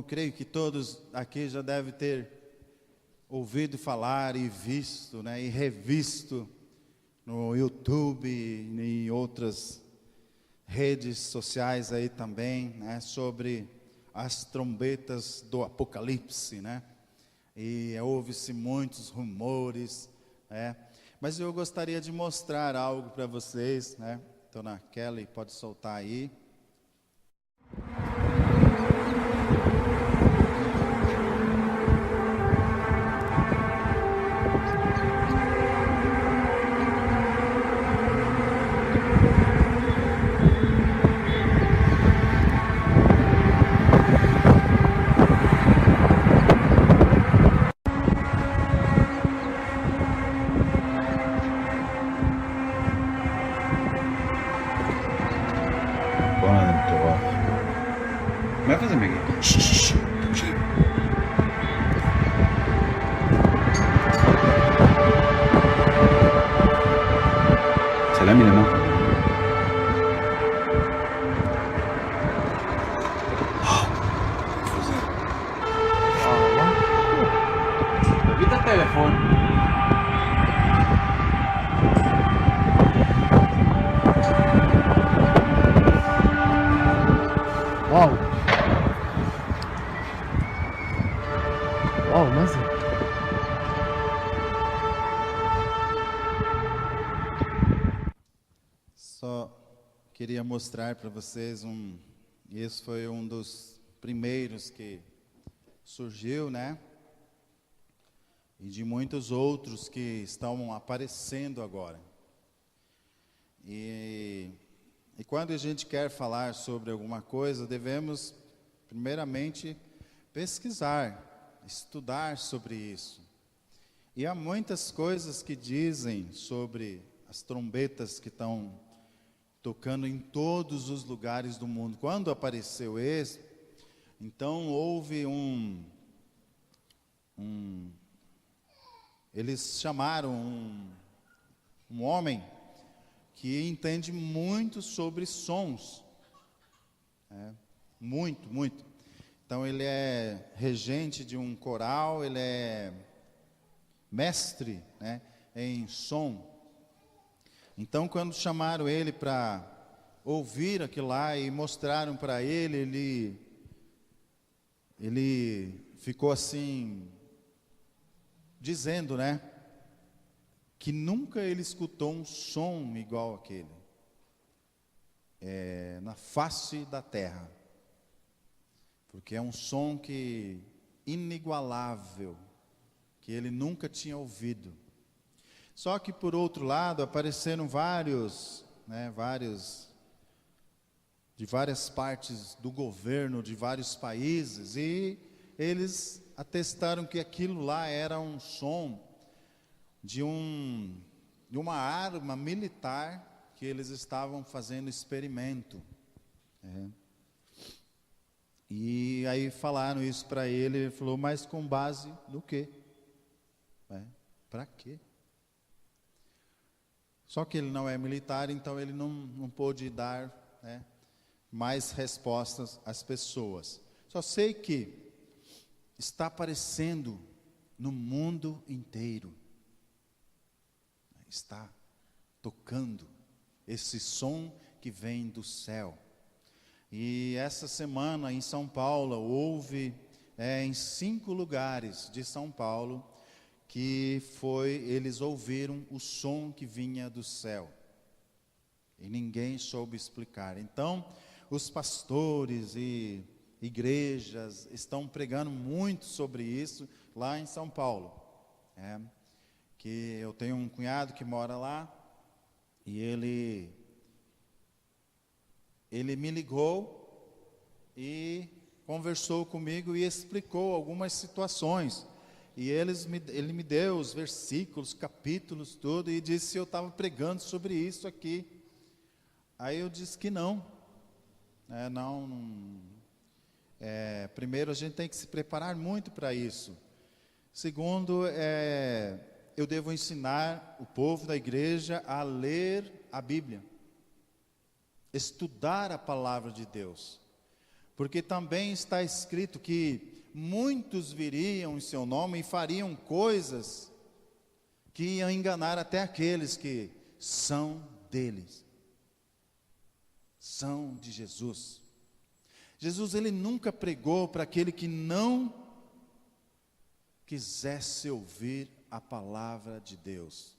creio que todos aqui já devem ter ouvido falar e visto, né, e revisto no YouTube e em outras redes sociais aí também, né, sobre as trombetas do Apocalipse, né? E ouve-se muitos rumores, né? Mas eu gostaria de mostrar algo para vocês, né? Dona Kelly, pode soltar aí. Quanto, ó. Vai fazer, Miguel. Selam yine lan. Evita telefone. Uau! Uau, nasıl? Só queria mostrar para vocês esse foi um dos primeiros que surgiu, né? E de muitos outros que estão aparecendo agora. E quando a gente quer falar sobre alguma coisa, devemos primeiramente pesquisar, estudar sobre isso. E há muitas coisas que dizem sobre as trombetas que estão tocando em todos os lugares do mundo. Quando apareceu esse, então houve eles chamaram um homem que entende muito sobre sons, muito, muito. Então ele é regente de um coral, ele é mestre, né, em som. Então quando chamaram ele para ouvir aquilo lá e mostraram para ele ficou assim, dizendo, né, que nunca ele escutou um som igual aquele, na face da terra, porque é um som que inigualável, que ele nunca tinha ouvido. Só que por outro lado apareceram vários, né, de várias partes do governo, de vários países, e eles atestaram que aquilo lá era um som de uma arma militar que eles estavam fazendo experimento. E aí falaram isso para ele, ele falou, mas com base no quê? Para quê? Só que ele não é militar, então ele não pôde dar, né, mais respostas às pessoas. Só sei que está aparecendo no mundo inteiro. Está tocando esse som que vem do céu. E essa semana em São Paulo houve em 5 lugares de São Paulo que eles ouviram o som que vinha do céu. E ninguém soube explicar. Então, os pastores e igrejas estão pregando muito sobre isso lá em São Paulo. Que eu tenho um cunhado que mora lá e ele me ligou e conversou comigo e explicou algumas situações. E ele me deu os versículos, capítulos, tudo, e disse se eu estava pregando sobre isso aqui. Aí eu disse que não. Primeiro a gente tem que se preparar muito para isso. Segundo, eu devo ensinar o povo da igreja a ler a Bíblia, estudar a palavra de Deus, Porque também está escrito que muitos viriam em seu nome e fariam coisas que iam enganar até aqueles que são deles, são de Jesus. Jesus, ele nunca pregou para aquele que não quisesse ouvir a palavra de Deus.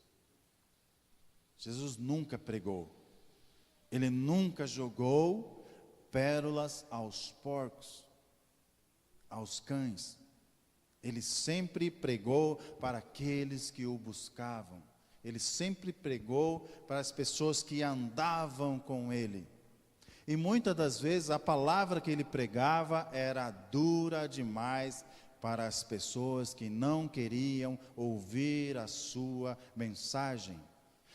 Jesus nunca pregou. Ele nunca jogou pérolas aos porcos, aos cães. Ele sempre pregou para aqueles que o buscavam. Ele sempre pregou para as pessoas que andavam com ele. E muitas das vezes a palavra que ele pregava era dura demais para as pessoas que não queriam ouvir a sua mensagem.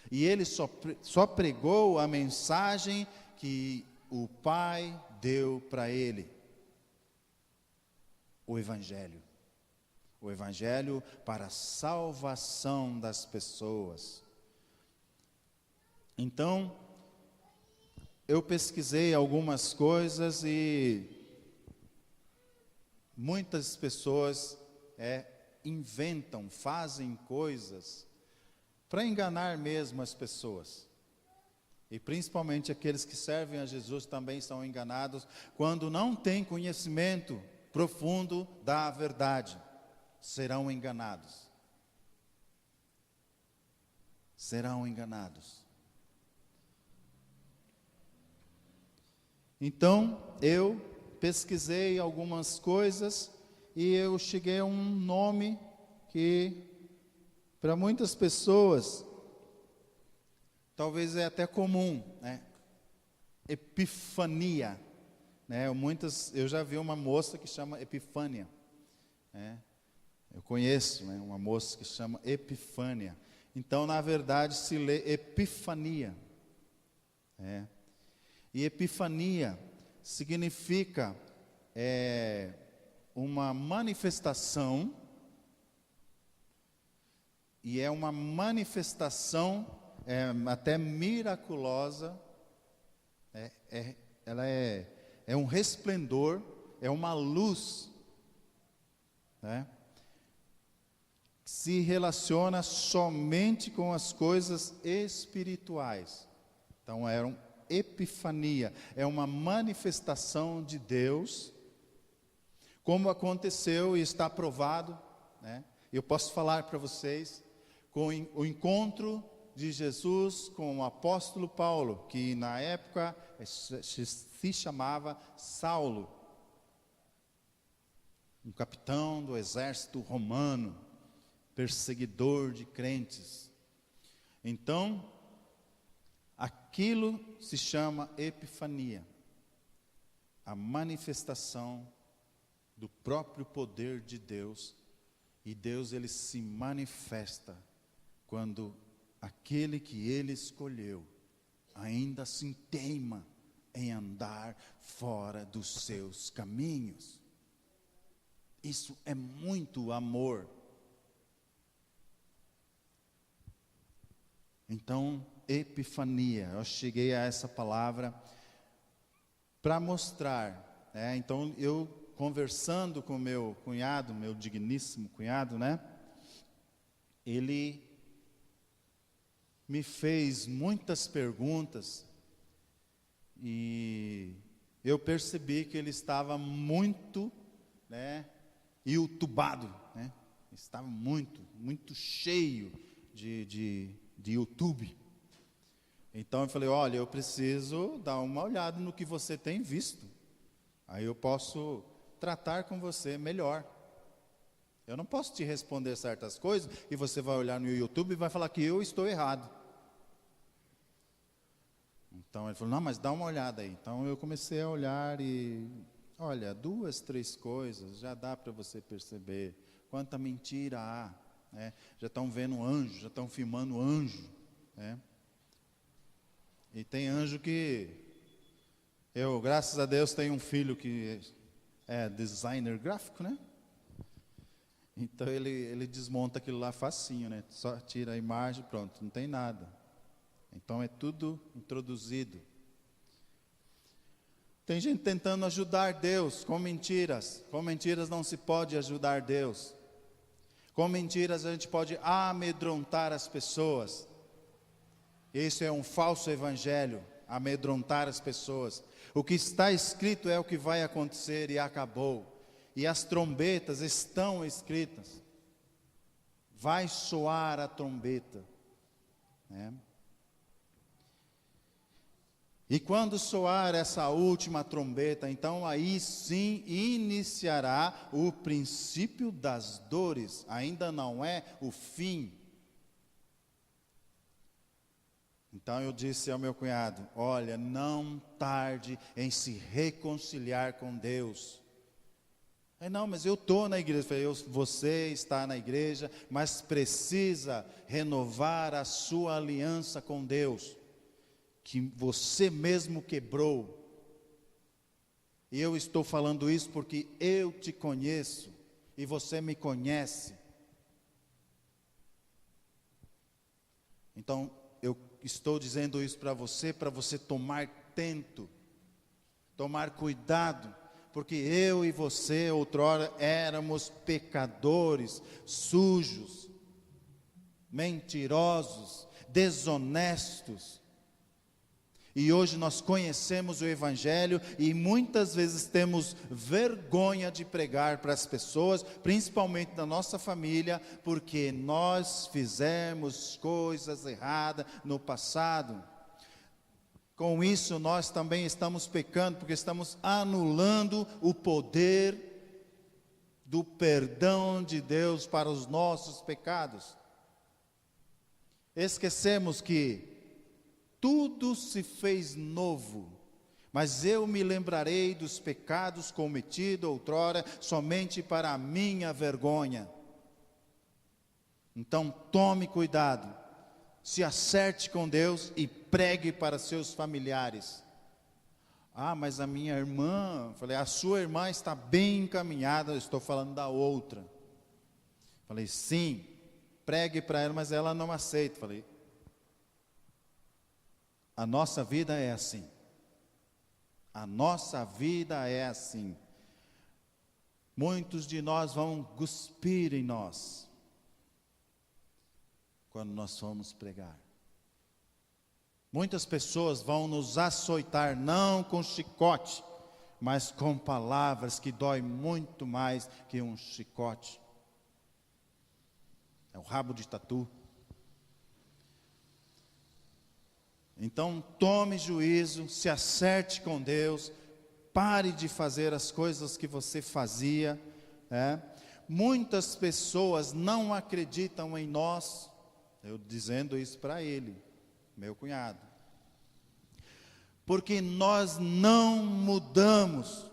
E ele só pregou a mensagem que o Pai deu para ele. O Evangelho. O Evangelho para a salvação das pessoas. Então, eu pesquisei algumas coisas e muitas pessoas inventam, fazem coisas para enganar mesmo as pessoas. E principalmente aqueles que servem a Jesus também são enganados quando não têm conhecimento profundo da verdade. Serão enganados. Serão enganados. Então, eu pesquisei algumas coisas e eu cheguei a um nome que, para muitas pessoas, talvez é até comum, né? Epifania. Né? Eu já vi uma moça que chama Epifânia. Né? Eu conheço, né, uma moça que chama Epifânia. Então, na verdade, se lê Epifania. E Epifania significa uma manifestação, e é uma manifestação até miraculosa, ela é um resplendor, é uma luz, né? Se relaciona somente com as coisas espirituais. Então, era uma epifania, é uma manifestação de Deus, como aconteceu e está provado, né? Eu posso falar para vocês, com o encontro de Jesus com o apóstolo Paulo, que na época se chamava Saulo, um capitão do exército romano, perseguidor de crentes. Então, aquilo se chama epifania, a manifestação do próprio poder de Deus. E Deus, ele se manifesta quando aquele que ele escolheu ainda assim teima em andar fora dos seus caminhos. Isso é muito amor. Então, epifania, eu cheguei a essa palavra para mostrar, né? Então, eu conversando com meu cunhado, meu digníssimo cunhado, né? Ele me fez muitas perguntas e eu percebi que ele estava muito, né, youtubado, né? Estava muito cheio de YouTube. Então eu falei, olha, eu preciso dar uma olhada no que você tem visto. Aí eu posso tratar com você melhor. Eu não posso te responder certas coisas e você vai olhar no YouTube e vai falar que eu estou errado. Então ele falou, não, mas dá uma olhada aí. Então eu comecei a olhar e, olha, 2, 3 coisas já dá para você perceber quanta mentira há, né? Já estão vendo anjo, já estão filmando anjo, né? E tem anjo que, eu, graças a Deus, tenho um filho que é designer gráfico, né? Então ele desmonta aquilo lá facinho, né? Só tira a imagem, pronto, não tem nada. Então é tudo introduzido. Tem gente tentando ajudar Deus com mentiras. Com mentiras não se pode ajudar Deus. Com mentiras a gente pode amedrontar as pessoas. Isso é um falso evangelho, amedrontar as pessoas. O que está escrito é o que vai acontecer e acabou. E as trombetas estão escritas. Vai soar a trombeta, né? E quando soar essa última trombeta, então aí sim iniciará o princípio das dores. Ainda não é o fim. Então eu disse ao meu cunhado: olha, não tarde em se reconciliar com Deus. Não, mas eu estou na igreja. Eu falei, você está na igreja, mas precisa renovar a sua aliança com Deus, que você mesmo quebrou. E eu estou falando isso porque eu te conheço e você me conhece. Então eu estou dizendo isso para você tomar tento, tomar cuidado, porque eu e você outrora éramos pecadores, sujos, mentirosos, desonestos. E hoje nós conhecemos o Evangelho e muitas vezes temos vergonha de pregar para as pessoas, principalmente da nossa família, porque nós fizemos coisas erradas no passado. Com isso nós também estamos pecando, porque estamos anulando o poder do perdão de Deus para os nossos pecados. Esquecemos que tudo se fez novo, mas eu me lembrarei dos pecados cometidos outrora, somente para a minha vergonha. Então tome cuidado, se acerte com Deus e pregue para seus familiares. Mas a minha irmã, falei, a sua irmã está bem encaminhada, eu estou falando da outra. Falei, sim, pregue para ela, mas ela não aceita. Falei, a nossa vida é assim. A nossa vida é assim. Muitos de nós vão cuspir em nós quando nós formos pregar. Muitas pessoas vão nos açoitar, não com chicote, mas com palavras que doem muito mais que um chicote. É o rabo de tatu. Então tome juízo, se acerte com Deus, pare de fazer as coisas que você fazia. Muitas pessoas não acreditam em nós, eu dizendo isso para ele, meu cunhado, porque nós não mudamos.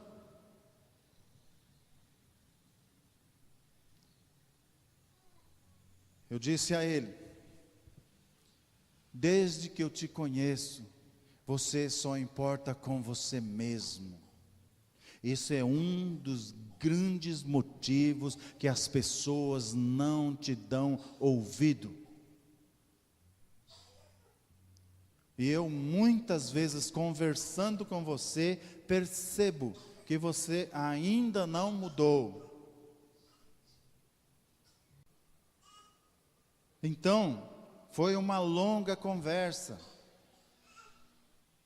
Eu disse a ele: desde que eu te conheço, você só importa com você mesmo. Isso é um dos grandes motivos que as pessoas não te dão ouvido. E eu muitas vezes conversando com você, percebo que você ainda não mudou. Então, foi uma longa conversa,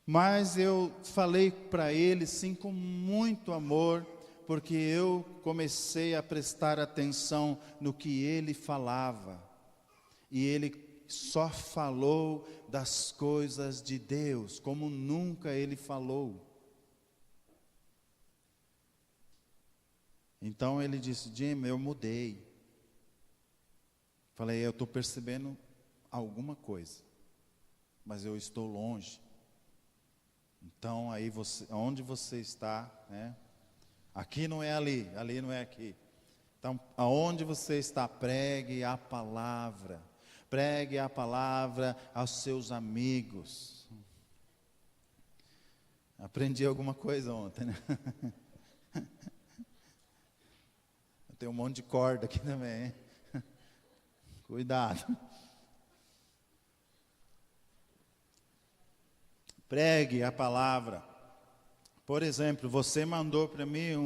mas eu falei para ele sim com muito amor, porque eu comecei a prestar atenção no que ele falava, e ele só falou das coisas de Deus, como nunca ele falou. Então ele disse: Jim, eu mudei. Falei, eu estou percebendo alguma coisa, mas eu estou longe. Então aí onde você está, né? Aqui não é ali, ali não é aqui. Então aonde você está, pregue a palavra. Pregue a palavra aos seus amigos. Aprendi alguma coisa ontem, né? Tem um monte de corda aqui também, hein? Cuidado. Pregue a palavra. Por exemplo, você mandou para mim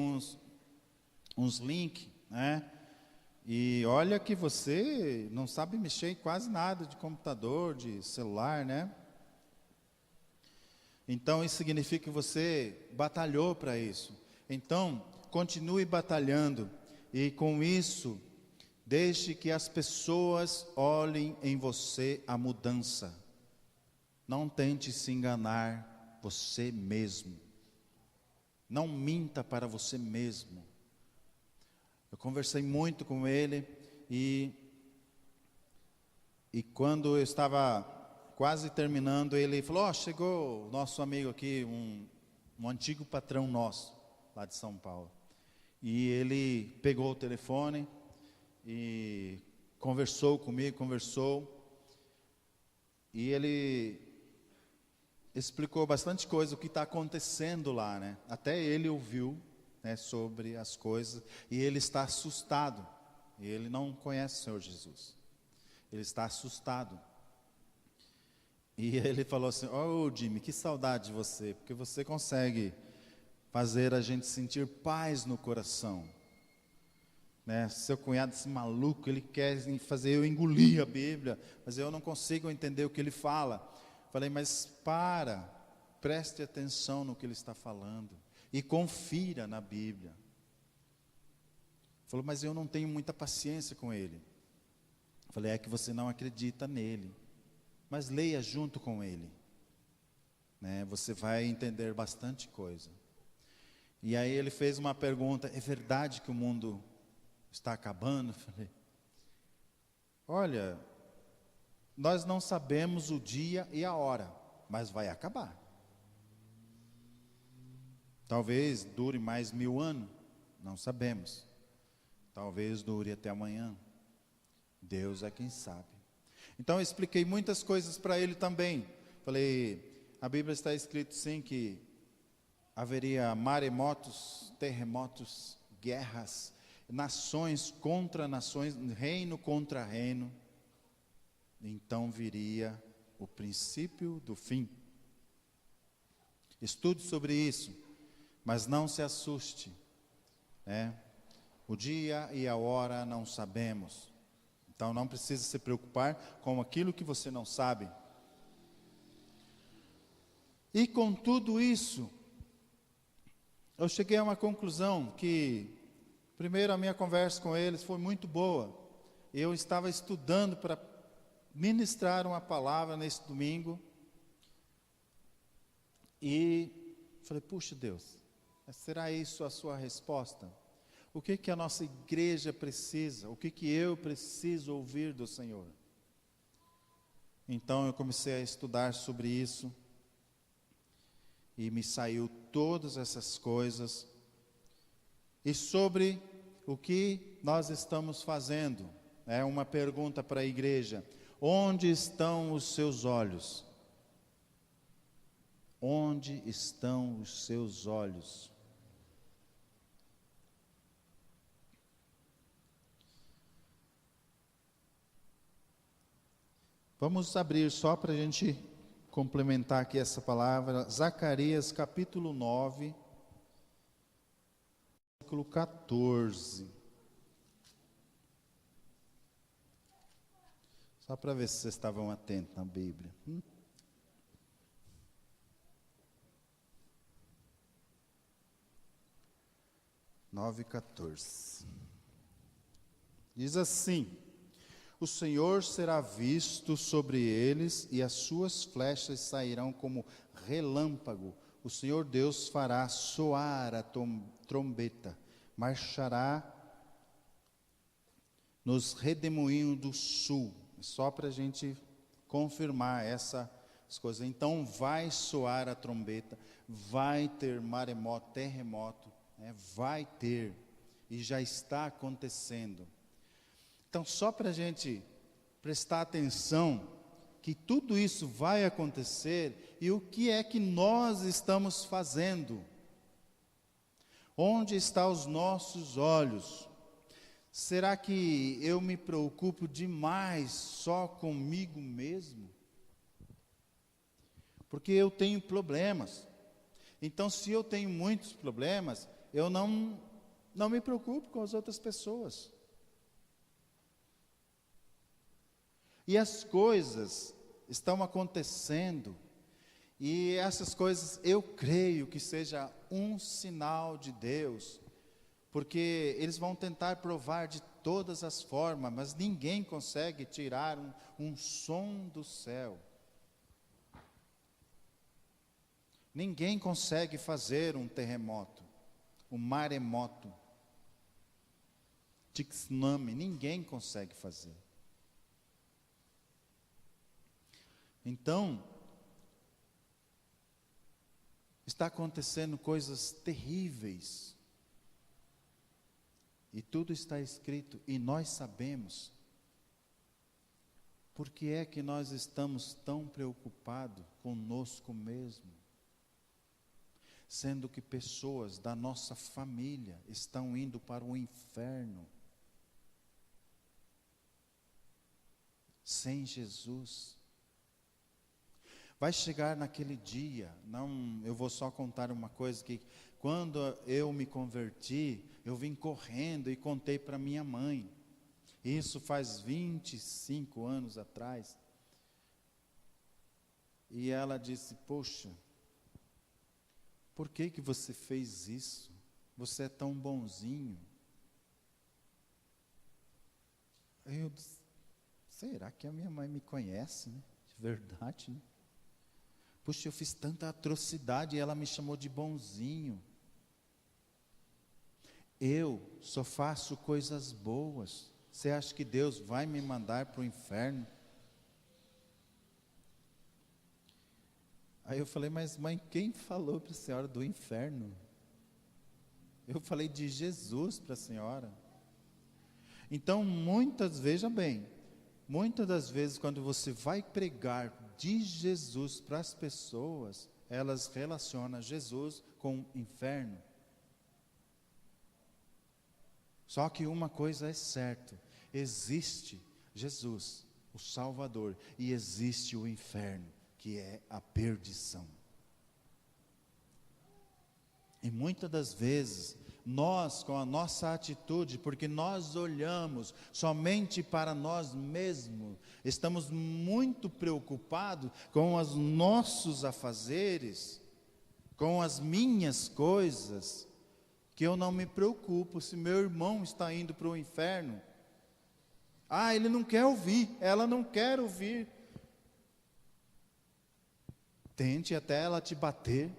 uns links, né? E olha que você não sabe mexer em quase nada de computador, de celular, né? Então, isso significa que você batalhou para isso. Então, continue batalhando. E com isso, deixe que as pessoas olhem em você a mudança. Não tente se enganar você mesmo. Não minta para você mesmo. Eu conversei muito com ele e quando eu estava quase terminando, ele falou, chegou o nosso amigo aqui, um antigo patrão nosso, lá de São Paulo. E ele pegou o telefone e conversou comigo, e ele explicou bastante coisa, o que está acontecendo lá, né? Até ele ouviu, né, sobre as coisas, e ele está assustado. E ele não conhece o Senhor Jesus. Ele está assustado. E ele falou assim, Jimmy, que saudade de você, porque você consegue fazer a gente sentir paz no coração. Né? Seu cunhado, esse maluco, ele quer fazer eu engolir a Bíblia, mas eu não consigo entender o que ele fala. Falei, mas preste atenção no que ele está falando e confira na Bíblia. Falou, mas eu não tenho muita paciência com ele. Falei, é que você não acredita nele, mas leia junto com ele, né? Você vai entender bastante coisa. E aí ele fez uma pergunta, é verdade que o mundo está acabando? Falei, olha, nós não sabemos o dia e a hora, mas vai acabar. Talvez dure mais 1000 anos, não sabemos. Talvez dure até amanhã. Deus é quem sabe. Então eu expliquei muitas coisas para ele também. Falei, a Bíblia está escrito sim que haveria maremotos, terremotos, guerras, nações contra nações, reino contra reino. Então viria o princípio do fim. Estude sobre isso, mas não se assuste, né? O dia e a hora não sabemos. Então não precisa se preocupar com aquilo que você não sabe. E com tudo isso, eu cheguei a uma conclusão que, primeiro, a minha conversa com eles foi muito boa. Eu estava estudando para ministrar uma palavra nesse domingo. E falei, puxa Deus, será isso a sua resposta? O que a nossa igreja precisa? O que eu preciso ouvir do Senhor? Então eu comecei a estudar sobre isso. E me saiu todas essas coisas. E sobre o que nós estamos fazendo. É uma pergunta para a igreja. Onde estão os seus olhos? Onde estão os seus olhos? Vamos abrir só para a gente complementar aqui essa palavra. Zacarias capítulo 9, versículo 14. Só para ver se vocês estavam atentos na Bíblia. 9:14. Diz assim: o Senhor será visto sobre eles, e as suas flechas sairão como relâmpago. O Senhor Deus fará soar a trombeta, marchará nos redemoinhos do sul. Só para a gente confirmar essas coisas. Então vai soar a trombeta, vai ter maremoto, terremoto, né? Vai ter, e já está acontecendo. Então, só para a gente prestar atenção que tudo isso vai acontecer, e o que é que nós estamos fazendo? Onde estão os nossos olhos? Será que eu me preocupo demais só comigo mesmo? Porque eu tenho problemas. Então, se eu tenho muitos problemas, eu não me preocupo com as outras pessoas. E as coisas estão acontecendo, e essas coisas eu creio que seja um sinal de Deus, porque eles vão tentar provar de todas as formas, mas ninguém consegue tirar um som do céu. Ninguém consegue fazer um terremoto, um maremoto, tsunami, ninguém consegue fazer. Então, está acontecendo coisas terríveis, e tudo está escrito, e nós sabemos. Por que é que nós estamos tão preocupados conosco mesmo? Sendo que pessoas da nossa família estão indo para o inferno, sem Jesus. Vai chegar naquele dia, eu vou só contar uma coisa, que quando eu me converti, eu vim correndo e contei para minha mãe. Isso faz 25 anos atrás. E ela disse, poxa, por que você fez isso? Você é tão bonzinho. Eu disse, será que a minha mãe me conhece, né? De verdade, né? Puxa, eu fiz tanta atrocidade e ela me chamou de bonzinho. Eu só faço coisas boas. Você acha que Deus vai me mandar para o inferno? Aí eu falei, mas mãe, quem falou para a senhora do inferno? Eu falei de Jesus para a senhora. Então, veja bem, muitas das vezes quando você vai pregar de Jesus para as pessoas, elas relacionam Jesus com o inferno. Só que uma coisa é certa, existe Jesus, o Salvador, e existe o inferno, que é a perdição. E muitas das vezes, nós com a nossa atitude, porque nós olhamos somente para nós mesmos, estamos muito preocupados com os nossos afazeres, com as minhas coisas, que eu não me preocupo se meu irmão está indo para o inferno. Ah, ele não quer ouvir, ela não quer ouvir. Tente até ela te bater,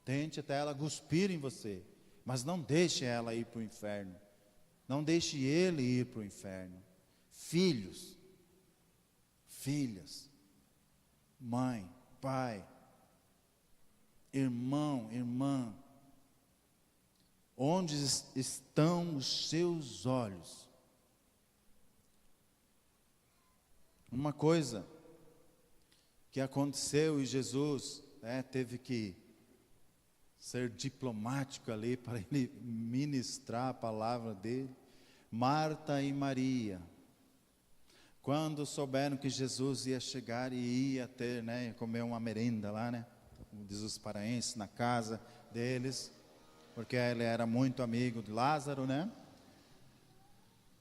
tente até ela cuspir em você, mas não deixe ela ir para o inferno, não deixe ele ir para o inferno. Filhos, filhas, mãe, pai, irmão, irmã, onde estão os seus olhos? Uma coisa que aconteceu e Jesus teve que ser diplomático ali para ele ministrar a palavra dele. Marta e Maria, quando souberam que Jesus ia chegar e ia ter, comer uma merenda lá, como diz os paraenses, na casa deles, porque ele era muito amigo de Lázaro,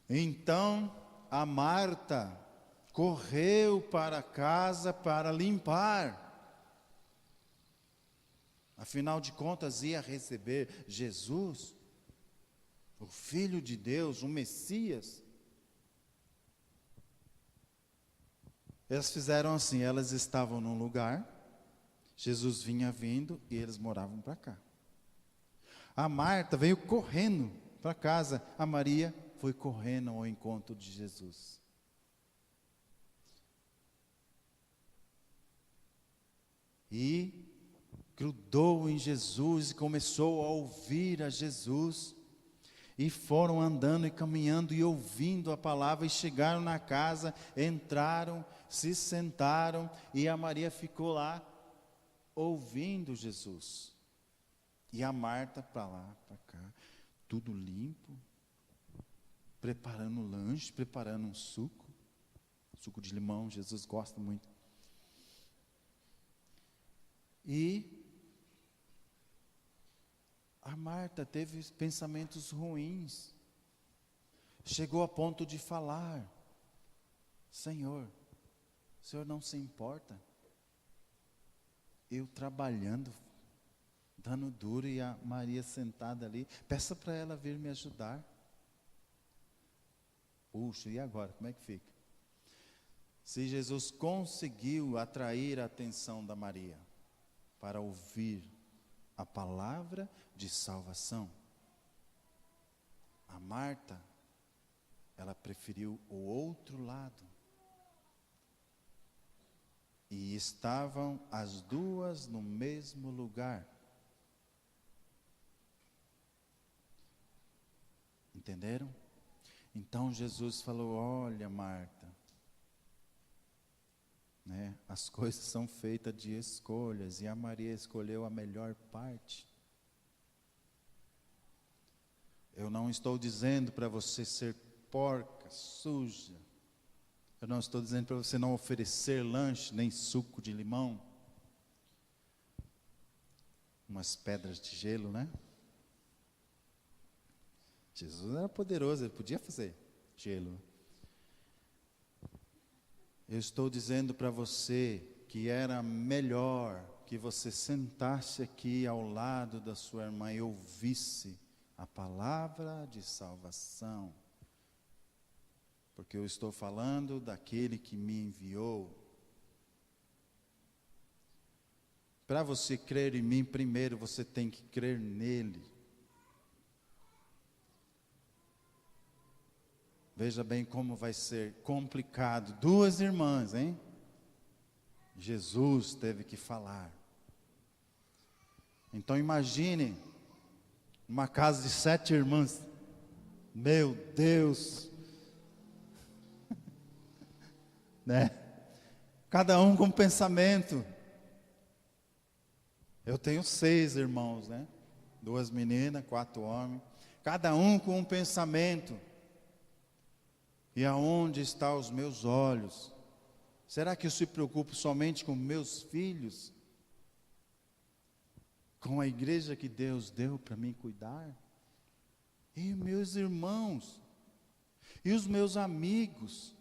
Então, a Marta correu para casa para limpar. Afinal de contas, ia receber Jesus, o Filho de Deus, o Messias. Elas fizeram assim, elas estavam num lugar, Jesus vinha vindo e eles moravam para cá. A Marta veio correndo para casa, a Maria foi correndo ao encontro de Jesus. E grudou em Jesus e começou a ouvir a Jesus. E foram andando e caminhando e ouvindo a palavra, e chegaram na casa, entraram, se sentaram, e a Maria ficou lá ouvindo Jesus. E a Marta para lá, para cá, tudo limpo, preparando o lanche, preparando um suco de limão, Jesus gosta muito. E A Marta teve pensamentos ruins. Chegou a ponto de falar: Senhor, o Senhor não se importa? Eu trabalhando, dando duro, e a Maria sentada ali. Peça para ela vir me ajudar. Puxa, e agora? Como é que fica? Se Jesus conseguiu atrair a atenção da Maria para ouvir a palavra de salvação, a Marta, ela preferiu o outro lado. E estavam as duas no mesmo lugar. Entenderam? Então Jesus falou: olha, Marta, né, as coisas são feitas de escolhas, e a Maria escolheu a melhor parte. Eu não estou dizendo para você ser porca, suja. Eu não estou dizendo para você não oferecer lanche, nem suco de limão. Umas pedras de gelo, né? Jesus era poderoso, ele podia fazer gelo. Eu estou dizendo para você que era melhor que você sentasse aqui ao lado da sua irmã e ouvisse a palavra de salvação. Porque eu estou falando daquele que me enviou. Para você crer em mim, primeiro você tem que crer nele. Veja bem como vai ser complicado. Duas irmãs, hein? Jesus teve que falar. Então imagine uma casa de 7 irmãs. Meu Deus! Né? Cada um com um pensamento. Eu tenho 6 irmãos, né? 2 meninas, 4 homens. Cada um com um pensamento. E aonde estão os meus olhos? Será que eu se preocupo somente com meus filhos? Com a igreja que Deus deu para mim cuidar? E meus irmãos? E os meus amigos?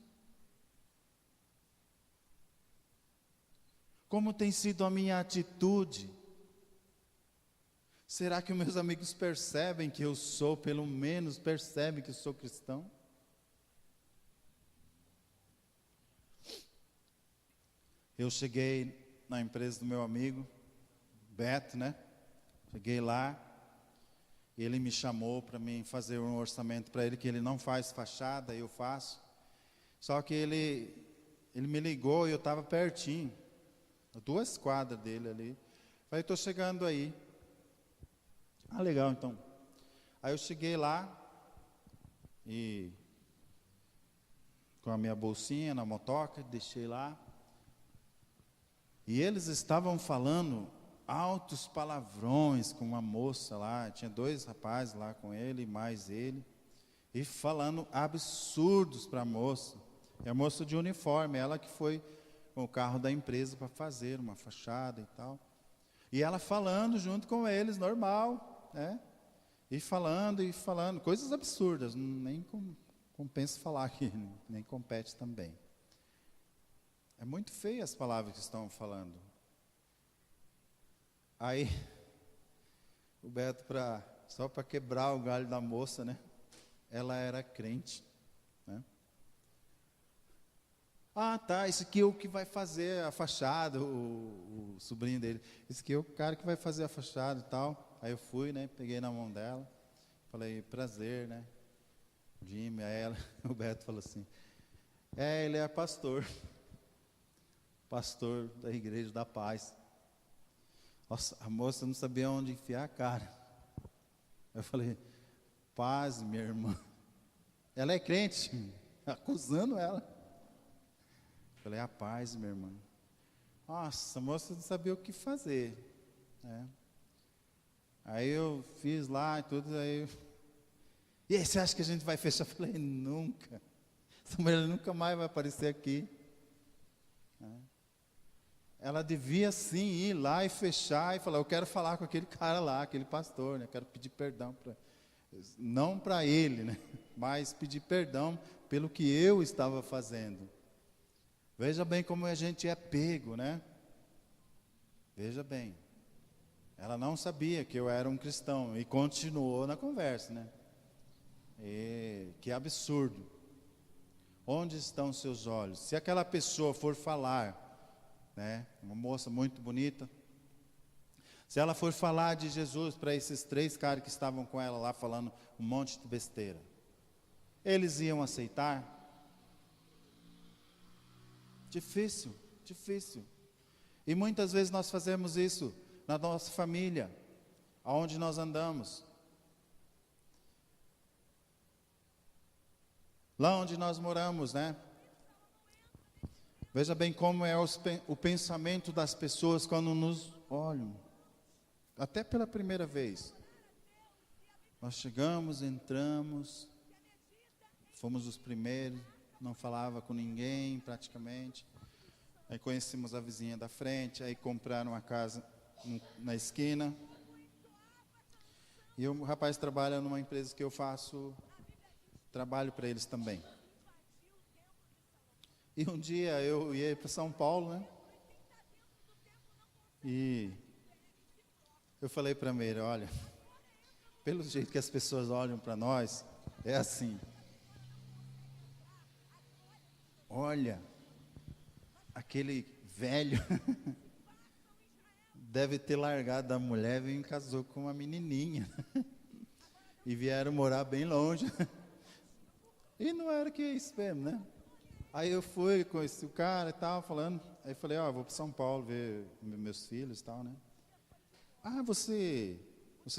Como tem sido a minha atitude? Será que os meus amigos percebem que eu sou, pelo menos percebem que eu sou cristão? Eu cheguei na empresa do meu amigo, Beto, né? Cheguei lá, ele me chamou para mim fazer um orçamento para ele, que ele não faz fachada, eu faço. Só que ele me ligou e eu estava pertinho, 2 quadras dele ali. Falei: estou chegando aí. Ah, legal, então. Aí eu cheguei lá, e com a minha bolsinha na motoca, deixei lá. E eles estavam falando altos palavrões com uma moça lá, tinha 2 rapazes lá com ele, mais ele, e falando absurdos para a moça. E a moça de uniforme, ela que foi com o carro da empresa para fazer uma fachada e tal. E ela falando junto com eles, normal, né? E falando, coisas absurdas, nem compensa falar aqui, nem compete também. É muito feio as palavras que estão falando. Aí, o Beto, só para quebrar o galho da moça, né? Ela era crente, né? Ah, tá, esse aqui é o que vai fazer a fachada, o sobrinho dele. Esse aqui é o cara que vai fazer a fachada e tal. Aí eu fui, né? Peguei na mão dela. Falei: prazer, né? Jimmy. Aí o Beto falou assim: ele é pastor. Pastor da Igreja da Paz. Nossa, a moça não sabia onde enfiar a cara. Eu falei: paz, minha irmã. Ela é crente, acusando ela. Eu falei: a paz, minha irmã. Nossa, a moça não sabia o que fazer, né? Aí eu fiz lá e tudo, aí... E aí, você acha que a gente vai fechar? Eu falei: nunca. Essa mulher nunca mais vai aparecer aqui. ela devia sim ir lá e fechar e falar, eu quero falar com aquele cara lá, aquele pastor, né? Quero pedir perdão, não para ele, né? Mas pedir perdão pelo que eu estava fazendo. Veja bem como a gente é pego, né? Veja bem. Ela não sabia que eu era um cristão e continuou na conversa, né? Que absurdo. Onde estão seus olhos? Se aquela pessoa for falar, né? Uma moça muito bonita. Se ela for falar de Jesus para esses 3 caras que estavam com ela lá falando um monte de besteira, eles iam aceitar? Difícil, difícil. E muitas vezes nós fazemos isso na nossa família, aonde nós andamos. Lá onde nós moramos, né? Veja bem como é o pensamento das pessoas quando nos olham. Até pela primeira vez. Nós chegamos, entramos, fomos os primeiros, não falava com ninguém praticamente. Aí conhecemos a vizinha da frente, aí compraram uma casa na esquina. E o rapaz trabalha numa empresa que eu faço trabalho para eles também. E um dia eu ia para São Paulo, né? E eu falei para a Meire, olha, pelo jeito que as pessoas olham para nós, é assim. Olha, aquele velho deve ter largado a mulher e casou com uma menininha. E vieram morar bem longe. E não era que isso mesmo, né? Aí eu fui, conheci o cara e tal, falando. Aí falei, vou para São Paulo ver meus filhos e tal, né? Ah, você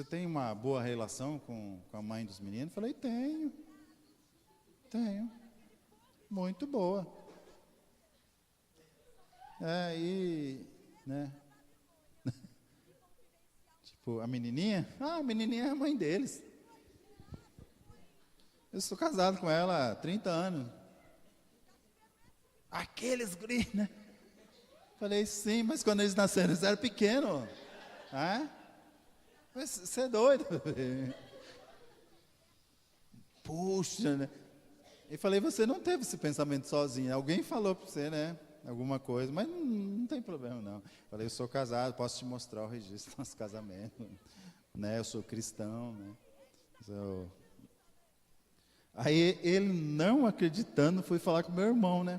tem uma boa relação com a mãe dos meninos? Falei, tenho. Muito boa. Né? Tipo, a menininha? A menininha é a mãe deles. Eu sou casado com ela há 30 anos. Aqueles guris, né? Falei, sim, mas quando eles nasceram, eles eram pequenos. Mas você é doido. Puxa, né? E falei, você não teve esse pensamento sozinho. Alguém falou para você, né? Alguma coisa, mas não tem problema não. Falei, eu sou casado, posso te mostrar o registro do nosso casamento. Né? Eu sou cristão, né? Aí ele, não acreditando, foi falar com meu irmão, né?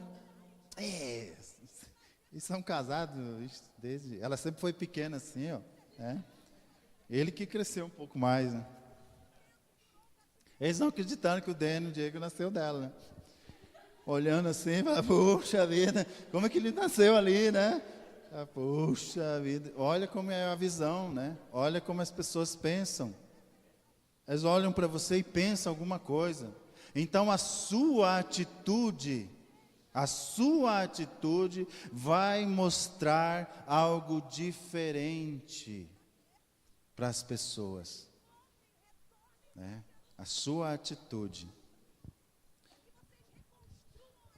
Eles são casados desde... Ela sempre foi pequena assim, ó. Ele que cresceu um pouco mais, né? Eles não acreditaram que o Diego nasceu dela, né? Olhando assim, fala, puxa vida, como é que ele nasceu ali, né? Puxa vida, olha como é a visão, né? Olha como as pessoas pensam. Elas olham para você e pensam alguma coisa. Então a sua atitude vai mostrar algo diferente para as pessoas, né? A sua atitude.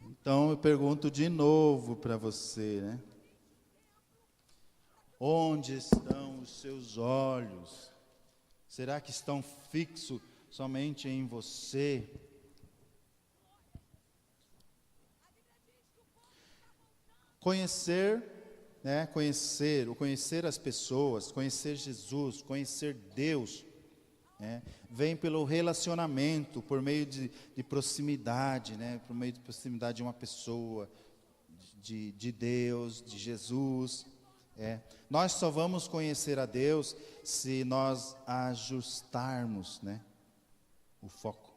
Então eu pergunto de novo para você, né? Onde estão os seus olhos? Será que estão fixos somente em você? Conhecer as pessoas, conhecer Jesus, conhecer Deus, né? Vem pelo relacionamento, por meio de proximidade, né? Por meio de proximidade de uma pessoa, de Deus, de Jesus. Nós só vamos conhecer a Deus se nós ajustarmos, né, o foco.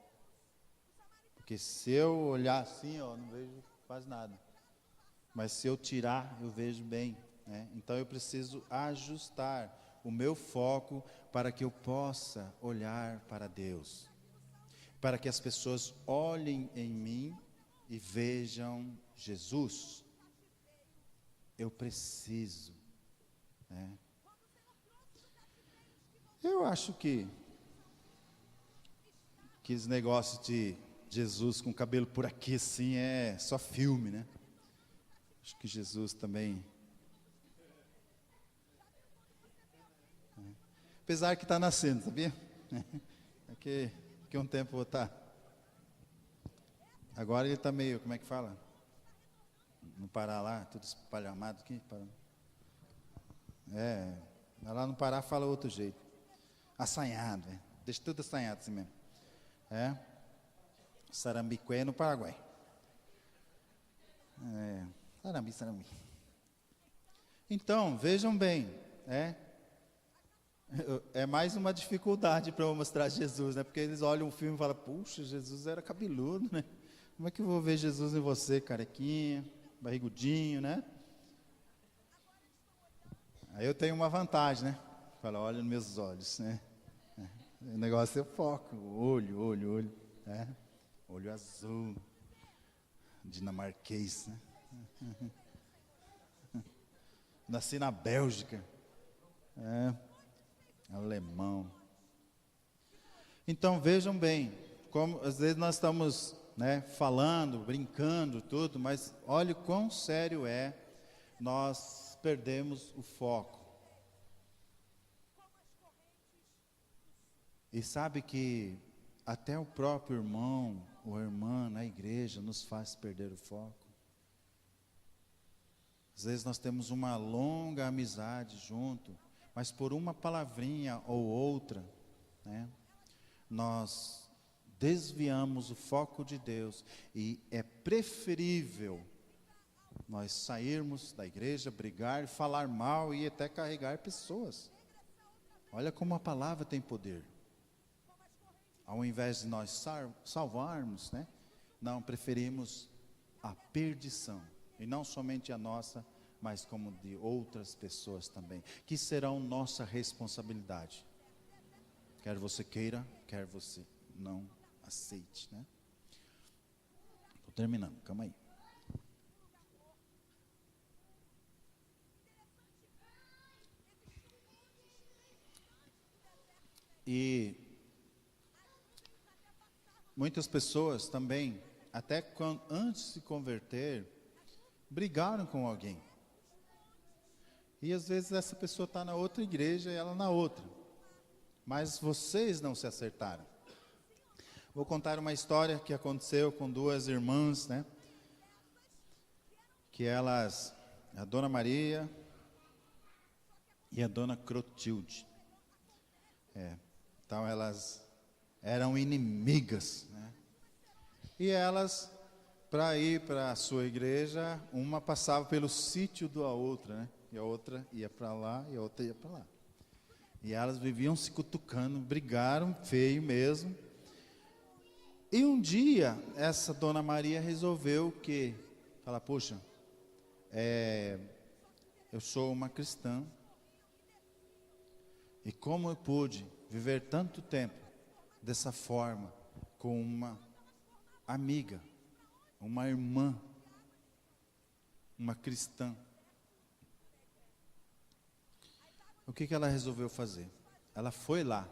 Porque se eu olhar assim, não vejo quase nada. Mas se eu tirar, eu vejo bem, né? Então eu preciso ajustar o meu foco para que eu possa olhar para Deus. Para que as pessoas olhem em mim e vejam Jesus. Eu preciso, né? Eu acho que esse negócio de Jesus com o cabelo por aqui assim é só filme, né? Acho que Jesus também Apesar que está nascendo, sabia? Daqui um tempo eu vou estar. Agora ele está meio, como é que fala? No Pará lá, tudo espalhamado aqui. Lá no Pará fala outro jeito. Assanhado, deixa tudo assanhado assim mesmo. Sarambiqué no Paraguai. Sarambi. Então, vejam bem, é mais uma dificuldade para eu mostrar Jesus, né? Porque eles olham o filme e falam, puxa, Jesus era cabeludo, né? Como é que eu vou ver Jesus em você, carequinha, barrigudinho, né? Aí eu tenho uma vantagem, né? Fala, olha nos meus olhos, né? O negócio é o foco, olho, né? Olho azul, dinamarquês, né? Nasci na Bélgica, alemão. Então vejam bem, como às vezes nós estamos, né, falando, brincando, tudo, mas olha o quão sério nós perdemos o foco. E sabe que até o próprio irmão ou irmã na igreja nos faz perder o foco. Às vezes nós temos uma longa amizade junto, mas por uma palavrinha ou outra, né, nós desviamos o foco de Deus. E é preferível nós sairmos da igreja, brigar, falar mal e até carregar pessoas. Olha como a palavra tem poder. Ao invés de nós salvarmos, né, não, preferimos a perdição. E não somente a nossa, mas como de outras pessoas também, que serão nossa responsabilidade. Quer você queira, quer você não aceite, né? Estou terminando, calma aí. E muitas pessoas também, até antes de se converter, brigaram com alguém. E às vezes essa pessoa está na outra igreja e ela na outra. Mas vocês não se acertaram. Vou contar uma história que aconteceu com duas irmãs, né? Que elas, a Dona Maria e a Dona Clotilde. Então elas eram inimigas, né? E elas, para ir para a sua igreja, uma passava pelo sítio da outra, né? E a outra ia para lá e a outra ia para lá. E elas viviam se cutucando, brigaram feio mesmo. E um dia, essa Dona Maria resolveu falar, poxa, eu sou uma cristã. E como eu pude viver tanto tempo dessa forma com uma amiga, uma irmã, uma cristã. O que ela resolveu fazer? Ela foi lá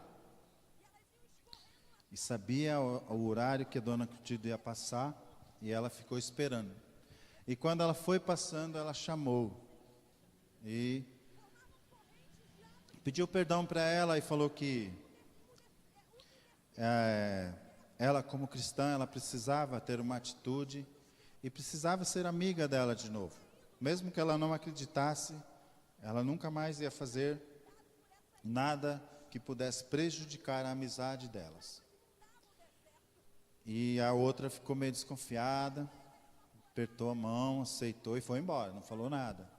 e sabia o horário que a Dona Clotilde ia passar e ela ficou esperando. E quando ela foi passando, ela chamou e pediu perdão para ela e falou que ela, como cristã, ela precisava ter uma atitude e precisava ser amiga dela de novo. Mesmo que ela não acreditasse, ela nunca mais ia fazer nada que pudesse prejudicar a amizade delas. E a outra ficou meio desconfiada, apertou a mão, aceitou e foi embora, não falou nada.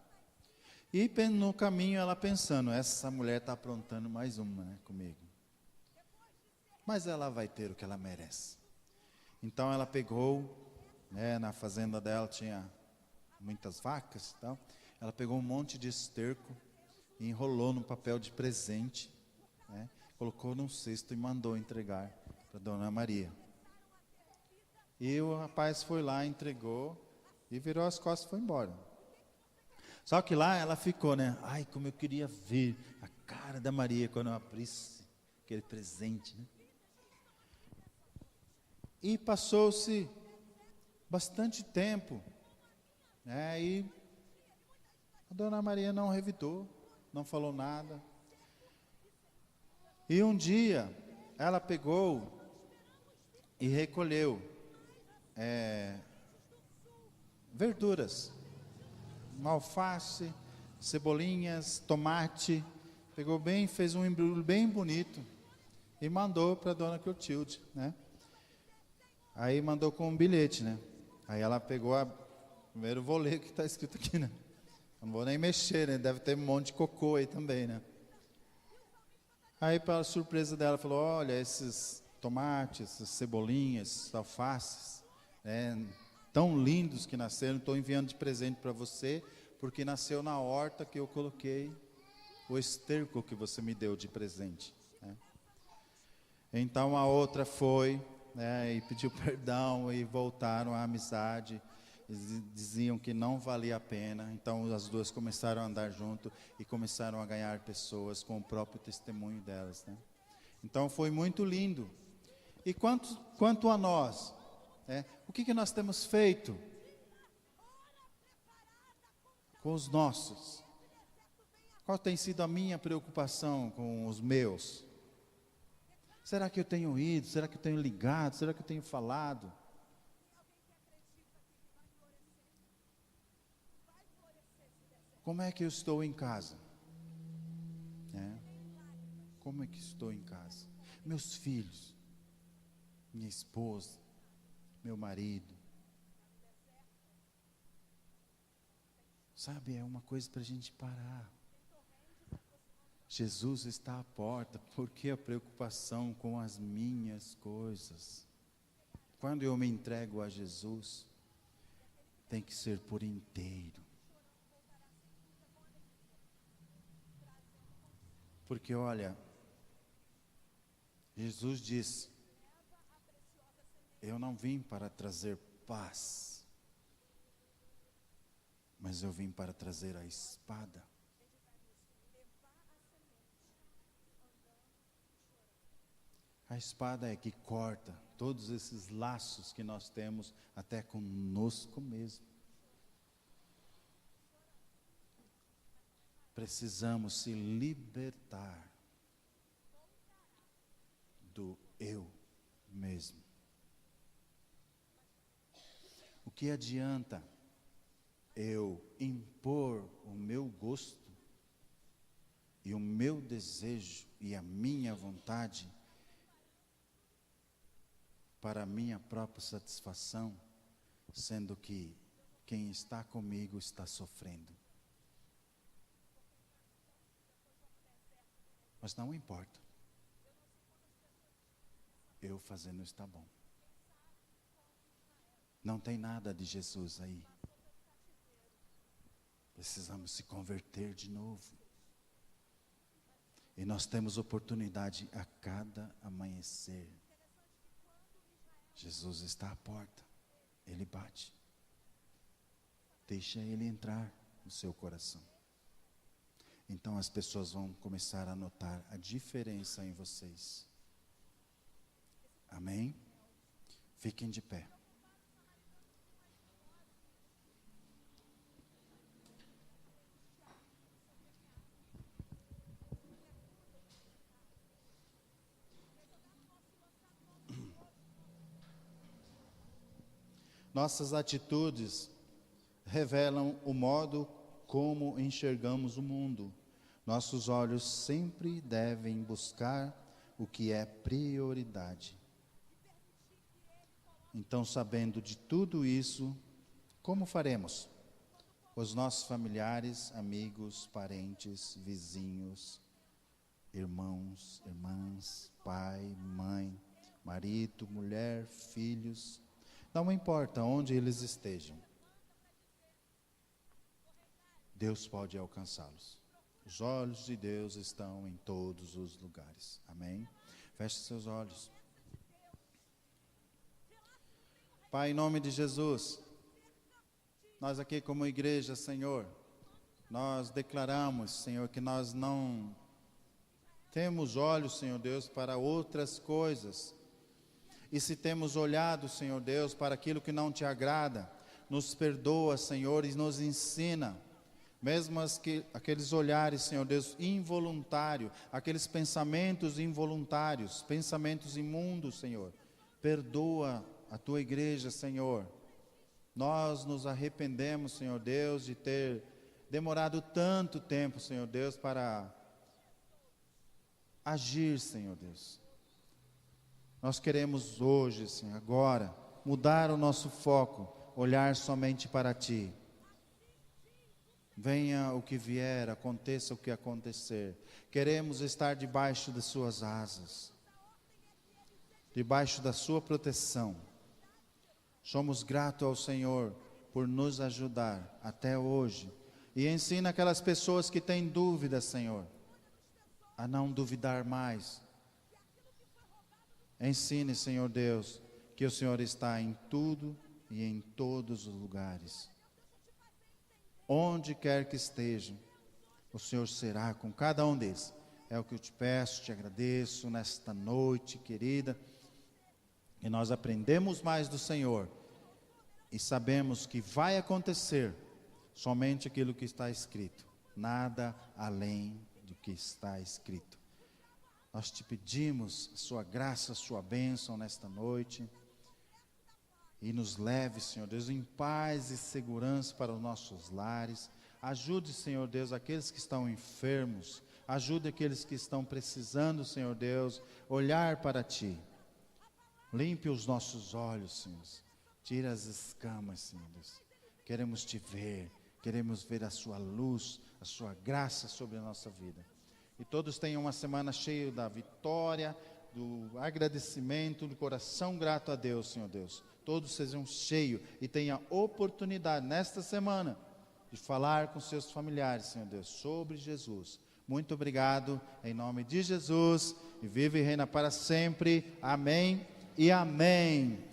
E no caminho ela pensando, essa mulher está aprontando mais uma, né, comigo. Mas ela vai ter o que ela merece. Então ela pegou, né, na fazenda dela tinha muitas vacas e tal. Ela pegou um monte de esterco e enrolou num papel de presente, né, colocou num cesto e mandou entregar para Dona Maria. E o rapaz foi lá, entregou e virou as costas e foi embora. Só que lá ela ficou, né? Ai, como eu queria ver a cara da Maria quando eu abrisse aquele presente, né? E passou-se bastante tempo, né? E a Dona Maria não revidou, não falou nada. E um dia, ela pegou e recolheu verduras, uma alface, cebolinhas, tomate, pegou bem, fez um embrulho bem bonito e mandou para a dona Clotilde, né? Aí mandou com um bilhete, né? Aí ela pegou primeiro vou ler o que está escrito aqui, né? Não vou nem mexer, né? Deve ter um monte de cocô aí também, né? Aí, para a surpresa dela, falou: olha, esses tomates, essas cebolinhas, esses alfaces, tão lindos que nasceram, estou enviando de presente para você, porque nasceu na horta que eu coloquei o esterco que você me deu de presente, né? Então a outra foi, né, e pediu perdão e voltaram à amizade. Diziam que não valia a pena. Então as duas começaram a andar junto e começaram a ganhar pessoas com o próprio testemunho delas, né? Então foi muito lindo. E quanto a nós, o que nós temos feito com os nossos? Qual tem sido a minha preocupação com os meus? Será que eu tenho ido? Será que eu tenho ligado? Será que eu tenho falado? Como é que eu estou em casa? Como é que estou em casa? Meus filhos, minha esposa, meu marido. Sabe, é uma coisa para a gente parar. Jesus está à porta. Por que a preocupação com as minhas coisas? Quando eu me entrego a Jesus, tem que ser por inteiro. Porque olha, Jesus disse: eu não vim para trazer paz, mas eu vim para trazer a espada. A espada é que corta todos esses laços que nós temos até conosco mesmo. Precisamos se libertar do eu mesmo. O que adianta eu impor o meu gosto e o meu desejo e a minha vontade para a minha própria satisfação, sendo que quem está comigo está sofrendo? Mas não importa. Eu fazendo está bom. Não tem nada de Jesus aí. Precisamos se converter de novo. E nós temos oportunidade a cada amanhecer. Jesus está à porta. Ele bate. Deixa Ele entrar no seu coração. Então as pessoas vão começar a notar a diferença em vocês. Amém? Fiquem de pé. Nossas atitudes revelam o modo como enxergamos o mundo. Nossos olhos sempre devem buscar o que é prioridade. Então, sabendo de tudo isso, como faremos? Os nossos familiares, amigos, parentes, vizinhos, irmãos, irmãs, pai, mãe, marido, mulher, filhos, não importa onde eles estejam, Deus pode alcançá-los. Os olhos de Deus estão em todos os lugares. Amém? Feche seus olhos. Pai, em nome de Jesus, nós aqui como igreja, Senhor, nós declaramos, Senhor, que nós não temos olhos, Senhor Deus, para outras coisas. E se temos olhado, Senhor Deus, para aquilo que não te agrada, nos perdoa, Senhor, e nos ensina. mesmo aqueles olhares, Senhor Deus, involuntários, aqueles pensamentos involuntários, pensamentos imundos, Senhor. Perdoa a tua igreja, Senhor. Nós nos arrependemos, Senhor Deus, de ter demorado tanto tempo, Senhor Deus, para agir, Senhor Deus. Nós queremos hoje, Senhor, agora, mudar o nosso foco, olhar somente para Ti. Venha o que vier, aconteça o que acontecer. Queremos estar debaixo das Suas asas, debaixo da Sua proteção. Somos gratos ao Senhor por nos ajudar até hoje. E ensina aquelas pessoas que têm dúvidas, Senhor, a não duvidar mais. Ensine, Senhor Deus, que o Senhor está em tudo e em todos os lugares. Onde quer que estejam, o Senhor será com cada um deles. É o que eu te peço, te agradeço nesta noite, querida. E nós aprendemos mais do Senhor. E sabemos que vai acontecer somente aquilo que está escrito. Nada além do que está escrito. Nós te pedimos a sua graça, a sua bênção nesta noite. E nos leve, Senhor Deus, em paz e segurança para os nossos lares. Ajude, Senhor Deus, aqueles que estão enfermos. Ajude aqueles que estão precisando, Senhor Deus, olhar para Ti. Limpe os nossos olhos, Senhor. Tira as escamas, Senhor Deus. Queremos Te ver. Queremos ver a Sua luz, a Sua graça sobre a nossa vida. E todos tenham uma semana cheia da vitória, do agradecimento, do coração grato a Deus, Senhor Deus. Todos sejam cheios e tenham oportunidade nesta semana de falar com seus familiares, Senhor Deus, sobre Jesus. Muito obrigado, em nome de Jesus, e vive e reina para sempre. Amém e amém.